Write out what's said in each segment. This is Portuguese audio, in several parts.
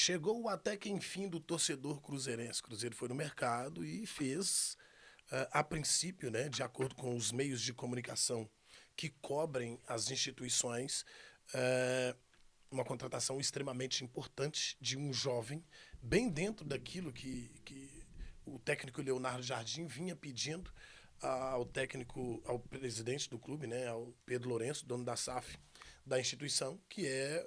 Chegou até que enfim do torcedor cruzeirense. Cruzeiro foi no mercado e fez, a princípio, né, de acordo com os meios de comunicação que cobrem as instituições, eh, uma contratação extremamente importante de um jovem, bem dentro daquilo que o técnico Leonardo Jardim vinha pedindo ao técnico, ao presidente do clube, né, ao Pedro Lourenço, dono da SAF da instituição, que é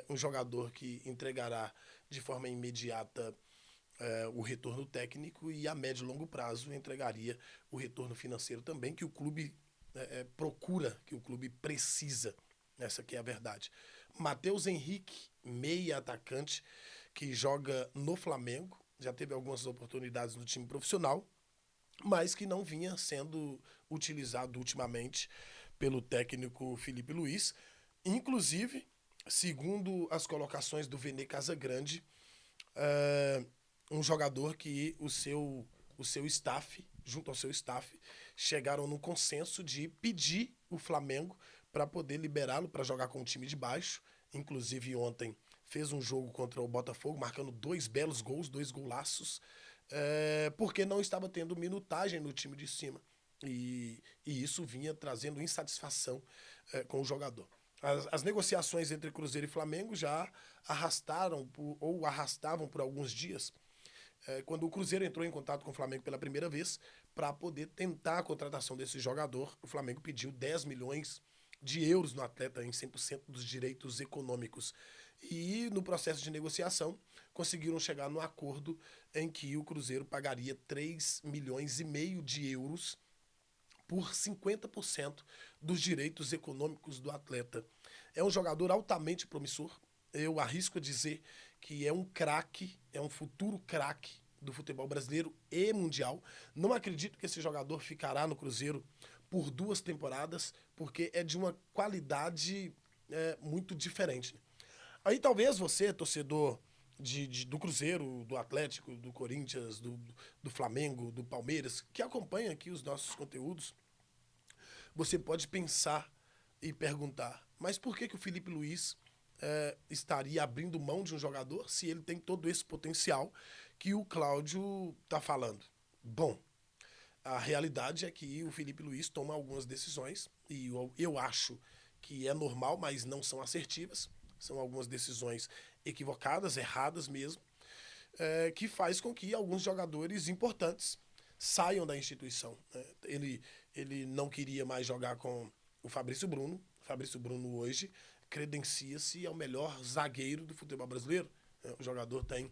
um jogador que entregará de forma imediata o retorno técnico e a médio e longo prazo entregaria o retorno financeiro também, que o clube procura, que o clube precisa. Essa aqui é a verdade. Matheus Henrique, meia atacante, que joga no Flamengo, já teve algumas oportunidades no time profissional, mas que não vinha sendo utilizado ultimamente pelo técnico Felipe Luiz. Inclusive, segundo as colocações do Vene Casagrande, é um jogador que o seu staff, junto ao seu staff, chegaram num consenso de pedir o Flamengo para poder liberá-lo para jogar com o time de baixo. Inclusive, ontem fez um jogo contra o Botafogo, marcando dois belos gols, dois golaços, porque não estava tendo minutagem no time de cima. E isso vinha trazendo insatisfação com o jogador. As negociações entre Cruzeiro e Flamengo já arrastavam por alguns dias, quando o Cruzeiro entrou em contato com o Flamengo pela primeira vez para poder tentar a contratação desse jogador. O Flamengo pediu 10 milhões de euros no atleta em 100% dos direitos econômicos. E no processo de negociação conseguiram chegar no acordo em que o Cruzeiro pagaria 3 milhões e meio de euros por 50% dos direitos econômicos do atleta. É um jogador altamente promissor. Eu arrisco a dizer que é um craque, é um futuro craque do futebol brasileiro e mundial. Não acredito que esse jogador ficará no Cruzeiro por 2 temporadas, porque é de uma qualidade muito diferente. Aí talvez você, torcedor do Cruzeiro, do Atlético, do Corinthians, do Flamengo, do Palmeiras, que acompanha aqui os nossos conteúdos, você pode pensar e perguntar, mas por que o Felipe Luiz estaria abrindo mão de um jogador se ele tem todo esse potencial que o Cláudio está falando? Bom, a realidade é que o Felipe Luiz toma algumas decisões e eu acho que é normal, mas não são assertivas. São algumas decisões equivocadas, erradas mesmo, que faz com que alguns jogadores importantes saiam da instituição, né? Ele não queria mais jogar com o Fabrício Bruno. O Fabrício Bruno hoje credencia-se ao melhor zagueiro do futebol brasileiro. O jogador tem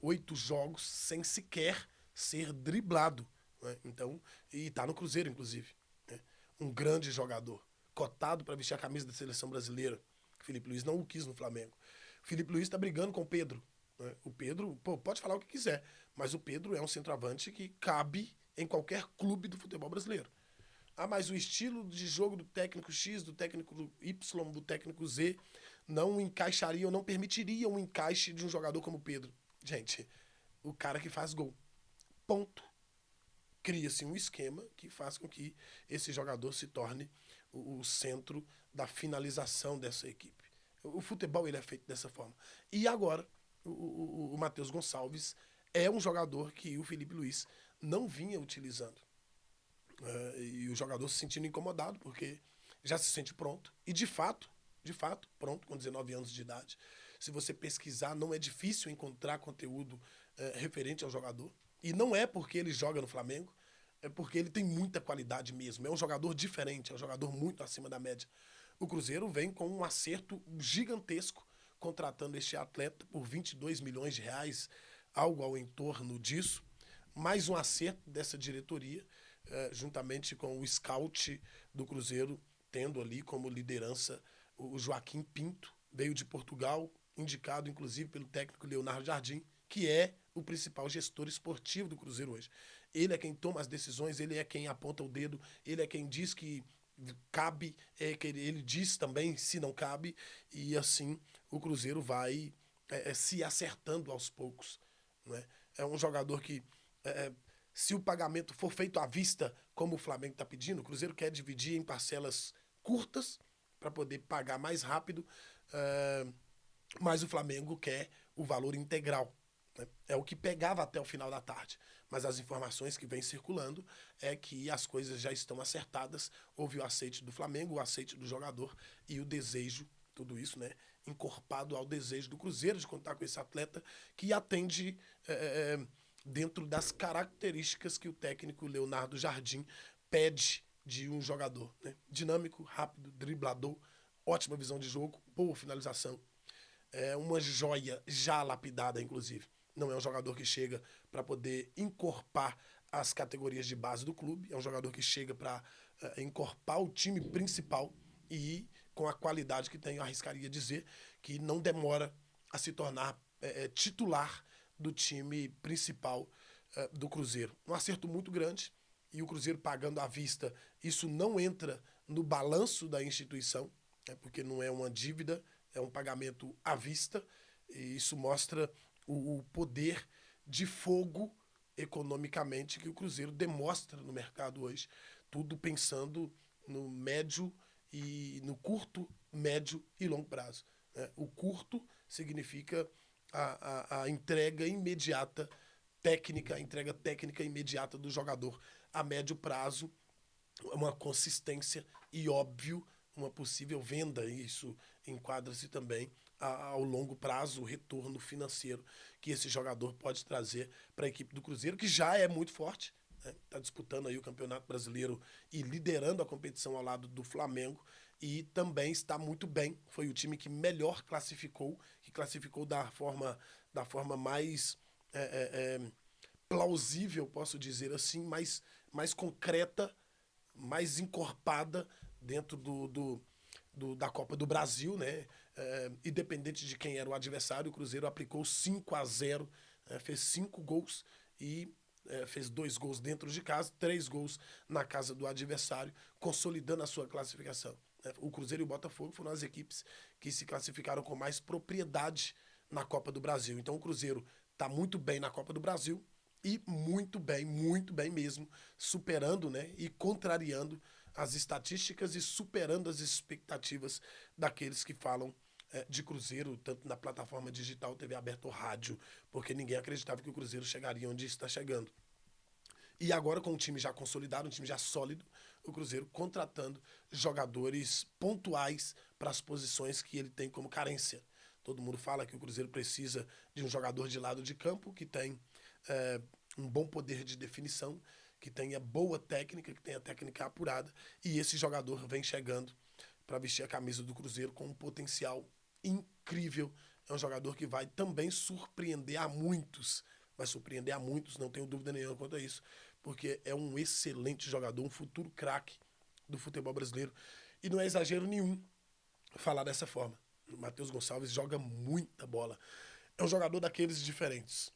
8 jogos sem sequer ser driblado, né? Então, e está no Cruzeiro, inclusive, né? Um grande jogador, cotado para vestir a camisa da seleção brasileira. O Felipe Luiz não o quis no Flamengo. O Felipe Luiz está brigando com o Pedro, né? O Pedro, pode falar o que quiser, mas o Pedro é um centroavante que cabe em qualquer clube do futebol brasileiro. Ah, mas o estilo de jogo do técnico X, do técnico Y, do técnico Z não encaixaria ou não permitiria um encaixe de um jogador como o Pedro. Gente, o cara que faz gol. Ponto. Cria-se um esquema que faz com que esse jogador se torne o centro da finalização dessa equipe. O futebol ele é feito dessa forma. E agora, o Matheus Gonçalves é um jogador que o Felipe Luiz não vinha utilizando. E o jogador se sentindo incomodado porque já se sente pronto. E de fato, pronto, com 19 anos de idade. Se você pesquisar, não é difícil encontrar conteúdo referente ao jogador. E não é porque ele joga no Flamengo, é porque ele tem muita qualidade mesmo. É um jogador diferente, é um jogador muito acima da média. O Cruzeiro vem com um acerto gigantesco contratando este atleta por 22 milhões de reais, algo ao entorno disso. Mais um acerto dessa diretoria, juntamente com o scout do Cruzeiro, tendo ali como liderança o Joaquim Pinto, veio de Portugal, indicado inclusive pelo técnico Leonardo Jardim, que é o principal gestor esportivo do Cruzeiro hoje. Ele é quem toma as decisões, ele é quem aponta o dedo, ele é quem diz que cabe, que ele diz também se não cabe, e assim o Cruzeiro vai se acertando aos poucos. Né? É um jogador que, se o pagamento for feito à vista, como o Flamengo está pedindo, o Cruzeiro quer dividir em parcelas curtas para poder pagar mais rápido. mas o Flamengo quer o valor integral. Né? É o que pegava até o final da tarde. Mas as informações que vêm circulando é que as coisas já estão acertadas. Houve o aceite do Flamengo, o aceite do jogador e o desejo, tudo isso, né? Encorpado ao desejo do Cruzeiro de contar com esse atleta que atende dentro das características que o técnico Leonardo Jardim pede de um jogador. Né? Dinâmico, rápido, driblador, ótima visão de jogo, boa finalização, é uma joia já lapidada, inclusive. Não é um jogador que chega para poder encorpar as categorias de base do clube, é um jogador que chega para encorpar o time principal e, com a qualidade que tem, eu arriscaria dizer que não demora a se tornar titular do time principal do Cruzeiro. Um acerto muito grande e o Cruzeiro pagando à vista, isso não entra no balanço da instituição, porque não é uma dívida, é um pagamento à vista, e isso mostra o poder de fogo economicamente que o Cruzeiro demonstra no mercado hoje, tudo pensando no médio e no curto, médio e longo prazo. Né? O curto significa a entrega imediata técnica, a entrega técnica imediata do jogador. A médio prazo, uma consistência e, óbvio, uma possível venda. Isso enquadra-se também ao longo prazo, o retorno financeiro que esse jogador pode trazer para a equipe do Cruzeiro, que já é muito forte. Está disputando aí o Campeonato Brasileiro e liderando a competição ao lado do Flamengo. E também está muito bem. Foi o time que melhor classificou, que classificou da forma mais plausível, posso dizer assim, mais concreta, mais encorpada dentro da Copa do Brasil, né? Independente de quem era o adversário, o Cruzeiro aplicou 5-0, fez 5 gols e fez 2 gols dentro de casa, 3 gols na casa do adversário, consolidando a sua classificação. O Cruzeiro e o Botafogo foram as equipes que se classificaram com mais propriedade na Copa do Brasil. Então o Cruzeiro está muito bem na Copa do Brasil e muito bem mesmo, superando, né, e contrariando as estatísticas e superando as expectativas daqueles que falam de Cruzeiro, tanto na plataforma digital, TV aberta ou rádio, porque ninguém acreditava que o Cruzeiro chegaria onde está chegando. E agora, com o time já consolidado, um time já sólido, o Cruzeiro contratando jogadores pontuais para as posições que ele tem como carência. Todo mundo fala que o Cruzeiro precisa de um jogador de lado de campo que tem um bom poder de definição, que tenha boa técnica, que tenha técnica apurada. E esse jogador vem chegando para vestir a camisa do Cruzeiro com um potencial incrível. É um jogador que vai também surpreender a muitos. Vai surpreender a muitos, não tenho dúvida nenhuma quanto a isso, porque é um excelente jogador, um futuro craque do futebol brasileiro. E não é exagero nenhum falar dessa forma. O Matheus Gonçalves joga muita bola. É um jogador daqueles diferentes.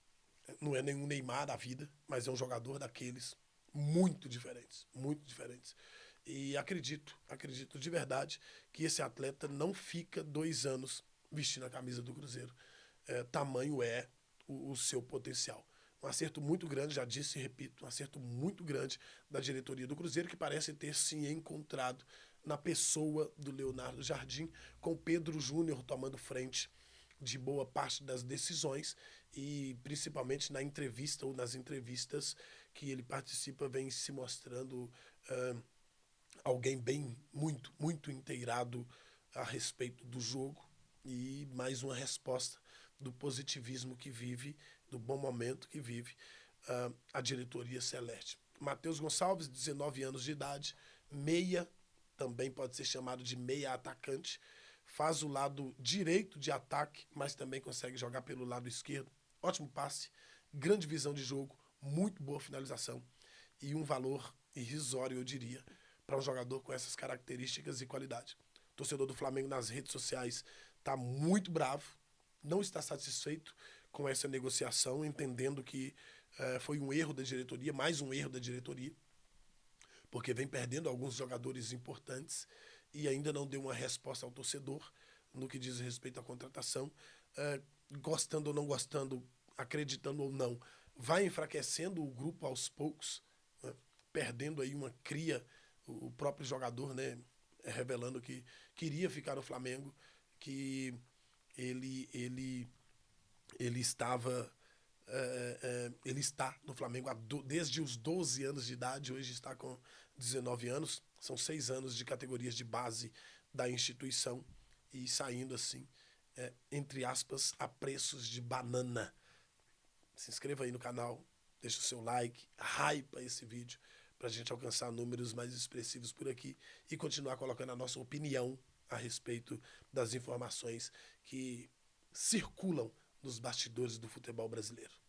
Não é nenhum Neymar da vida, mas é um jogador daqueles muito diferentes, muito diferentes. E acredito de verdade que esse atleta não fica 2 anos vestindo a camisa do Cruzeiro. Tamanho é o seu potencial. Um acerto muito grande, já disse e repito, um acerto muito grande da diretoria do Cruzeiro, que parece ter se encontrado na pessoa do Leonardo Jardim, com o Pedro Júnior tomando frente de boa parte das decisões e principalmente na entrevista ou nas entrevistas que ele participa vem se mostrando alguém bem muito inteirado a respeito do jogo e mais uma resposta do positivismo que vive, do bom momento que vive a diretoria celeste. Matheus Gonçalves, 19 anos de idade, meia, também pode ser chamado de meia atacante, faz o lado direito de ataque, mas também consegue jogar pelo lado esquerdo. Ótimo passe, grande visão de jogo, muito boa finalização e um valor irrisório, eu diria, para um jogador com essas características e qualidade. O torcedor do Flamengo nas redes sociais está muito bravo, não está satisfeito com essa negociação, entendendo que foi um erro da diretoria, mais um erro da diretoria, porque vem perdendo alguns jogadores importantes e ainda não deu uma resposta ao torcedor no que diz respeito à contratação. Gostando ou não gostando, acreditando ou não, vai enfraquecendo o grupo aos poucos, né? Perdendo aí uma cria, o próprio jogador, né, revelando que queria ficar no Flamengo, que ele, ele estava... ele está no Flamengo desde os 12 anos de idade, hoje está com 19 anos, são 6 anos de categorias de base da instituição e saindo assim, entre aspas, a preços de banana. Se inscreva aí no canal, deixa o seu like, hypa esse vídeo para a gente alcançar números mais expressivos por aqui e continuar colocando a nossa opinião a respeito das informações que circulam nos bastidores do futebol brasileiro.